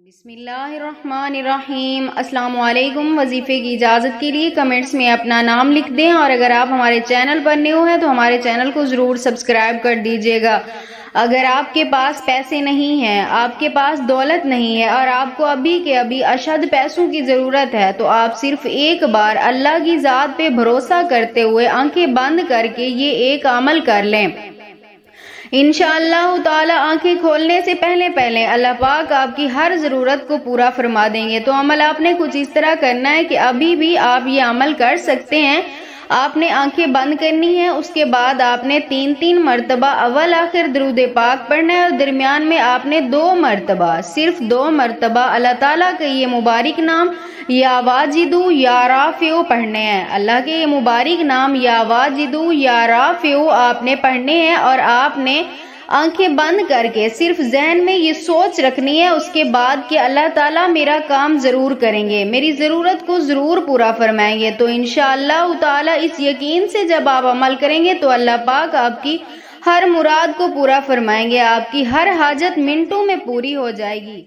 بسم اللہ الرحمن الرحیم۔ السلام علیکم۔ وظیفے کی اجازت کے لیے کمنٹس میں اپنا نام لکھ دیں، اور اگر آپ ہمارے چینل پر نیو ہیں تو ہمارے چینل کو ضرور سبسکرائب کر دیجیے گا۔ اگر آپ کے پاس پیسے نہیں ہیں، آپ کے پاس دولت نہیں ہے، اور آپ کو ابھی کے ابھی اشد پیسوں کی ضرورت ہے، تو آپ صرف ایک بار اللہ کی ذات پہ بھروسہ کرتے ہوئے آنکھیں بند کر کے یہ ایک عمل کر لیں۔ انشاءاللہ تعالی آنکھیں کھولنے سے پہلے اللہ پاک آپ کی ہر ضرورت کو پورا فرما دیں گے۔ تو عمل آپ نے کچھ اس طرح کرنا ہے کہ ابھی بھی آپ یہ عمل کر سکتے ہیں۔ آپ نے آنکھیں بند کرنی ہے، اس کے بعد آپ نے تین مرتبہ اول آخر درود پاک پڑھنا ہے، اور درمیان میں آپ نے 2 مرتبہ، صرف 2 مرتبہ اللہ تعالیٰ کا یہ مبارک نام یا واجدو یا رافعو پڑھنے ہیں۔ اللہ کے یہ مبارک نام یا واجدو یا رافعو آپ نے پڑھنے ہیں، اور آپ نے آنکھیں بند کر کے صرف ذہن میں یہ سوچ رکھنی ہے اس کے بعد کہ اللہ تعالیٰ میرا کام ضرور کریں گے، میری ضرورت کو ضرور پورا فرمائیں گے۔ تو انشاءاللہ تعالیٰ اس یقین سے جب آپ عمل کریں گے تو اللہ پاک آپ کی ہر مراد کو پورا فرمائیں گے، آپ کی ہر حاجت منٹوں میں پوری ہو جائے گی۔